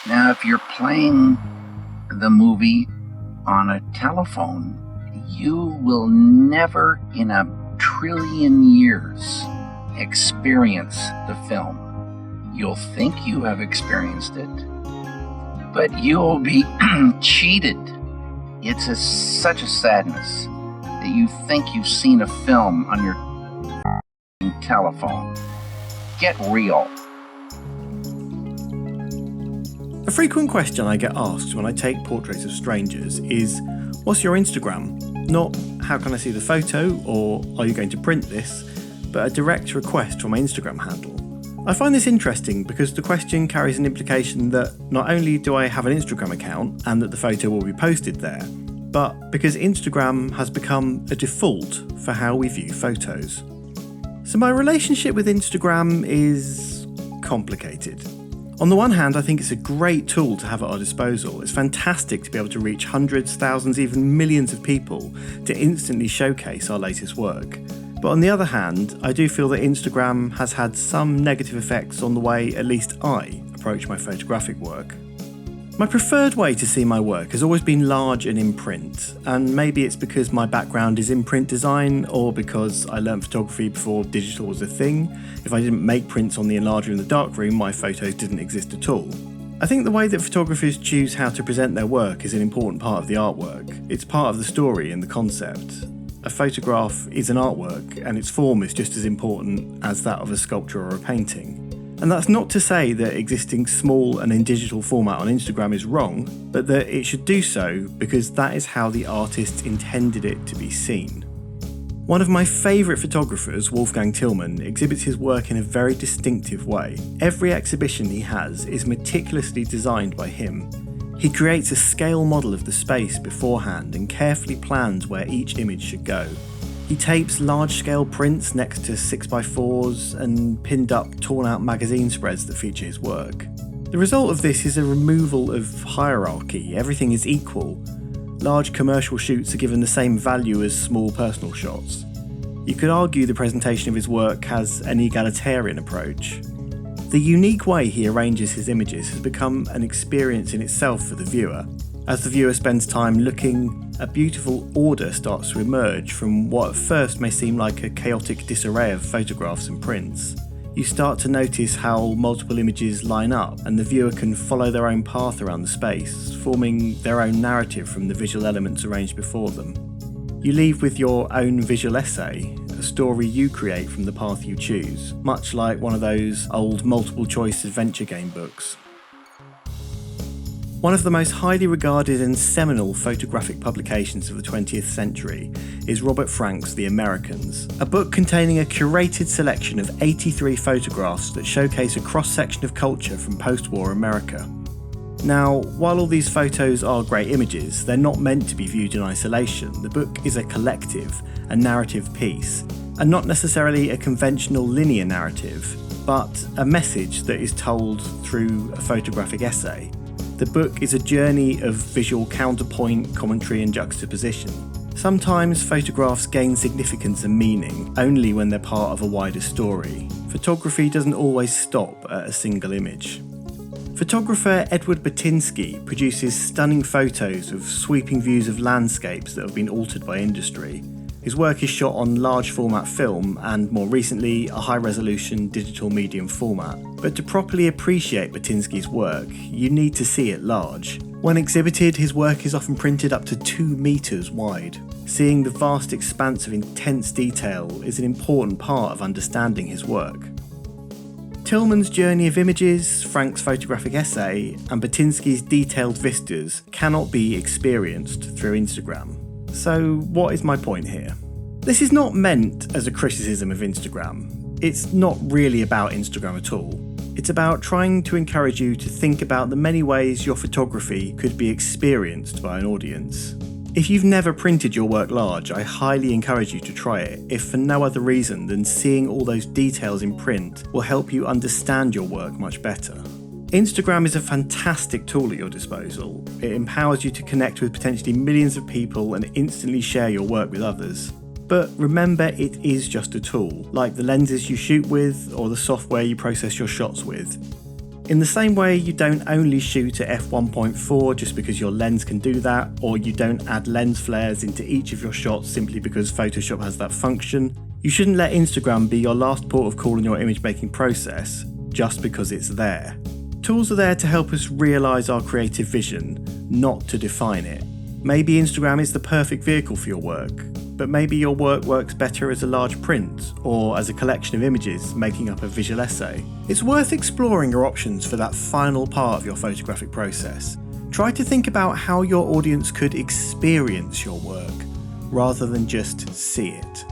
Now, if you're playing the movie on a telephone, you will never in a trillion years experience the film. You'll think you have experienced it, but you'll be cheated. It's such a sadness that you think you've seen a film on your telephone. Get real. A frequent question I get asked when I take portraits of strangers is, what's your Instagram? Not, how can I see the photo, or are you going to print this, but a direct request for my Instagram handle. I find this interesting because the question carries an implication that not only do I have an Instagram account and that the photo will be posted there, but because Instagram has become a default for how we view photos. So my relationship with Instagram is complicated. On the one hand, I think it's a great tool to have at our disposal. It's fantastic to be able to reach hundreds, thousands, even millions of people to instantly showcase our latest work. But on the other hand, I do feel that Instagram has had some negative effects on the way at least I approach my photographic work. My preferred way to see my work has always been large and in print, and maybe it's because my background is in print design or because I learned photography before digital was a thing. If I didn't make prints on the enlarger in the darkroom, my photos didn't exist at all. I think the way that photographers choose how to present their work is an important part of the artwork. It's part of the story and the concept. A photograph is an artwork, and its form is just as important as that of a sculpture or a painting. And that's not to say that existing small and in digital format on Instagram is wrong, but that it should do so because that is how the artist intended it to be seen. One of my favourite photographers, Wolfgang Tillman, exhibits his work in a very distinctive way. Every exhibition he has is meticulously designed by him. He creates a scale model of the space beforehand and carefully plans where each image should go. He tapes large-scale prints next to 6x4s and pinned up torn-out magazine spreads that feature his work. The result of this is a removal of hierarchy. Everything is equal. Large commercial shoots are given the same value as small personal shots. You could argue the presentation of his work has an egalitarian approach. The unique way he arranges his images has become an experience in itself for the viewer. As the viewer spends time looking, a beautiful order starts to emerge from what at first may seem like a chaotic disarray of photographs and prints. You start to notice how multiple images line up, and the viewer can follow their own path around the space, forming their own narrative from the visual elements arranged before them. You leave with your own visual essay, a story you create from the path you choose, much like one of those old multiple choice adventure game books. One of the most highly regarded and seminal photographic publications of the 20th century is Robert Frank's The Americans, a book containing a curated selection of 83 photographs that showcase a cross-section of culture from post-war America. Now, while all these photos are great images, they're not meant to be viewed in isolation. The book is a collective, a narrative piece, and not necessarily a conventional linear narrative, but a message that is told through a photographic essay. The book is a journey of visual counterpoint, commentary and juxtaposition. Sometimes photographs gain significance and meaning only when they're part of a wider story. Photography doesn't always stop at a single image. Photographer Edward Batinsky produces stunning photos of sweeping views of landscapes that have been altered by industry. His work is shot on large format film and, more recently, a high-resolution digital medium format. But to properly appreciate Batinsky's work, you need to see it large. When exhibited, his work is often printed up to 2 meters wide. Seeing the vast expanse of intense detail is an important part of understanding his work. Tillman's journey of images, Frank's photographic essay, and Batinsky's detailed vistas cannot be experienced through Instagram. So what is my point here? This is not meant as a criticism of Instagram. It's not really about Instagram at all. It's about trying to encourage you to think about the many ways your photography could be experienced by an audience. If you've never printed your work large, I highly encourage you to try it, if for no other reason than seeing all those details in print will help you understand your work much better. Instagram is a fantastic tool at your disposal. It empowers you to connect with potentially millions of people and instantly share your work with others. But remember, it is just a tool, like the lenses you shoot with or the software you process your shots with. In the same way you don't only shoot at f1.4 just because your lens can do that, or you don't add lens flares into each of your shots simply because Photoshop has that function, you shouldn't let Instagram be your last port of call in your image making process just because it's there. Tools are there to help us realise our creative vision, not to define it. Maybe Instagram is the perfect vehicle for your work, but maybe your work works better as a large print or as a collection of images making up a visual essay. It's worth exploring your options for that final part of your photographic process. Try to think about how your audience could experience your work rather than just see it.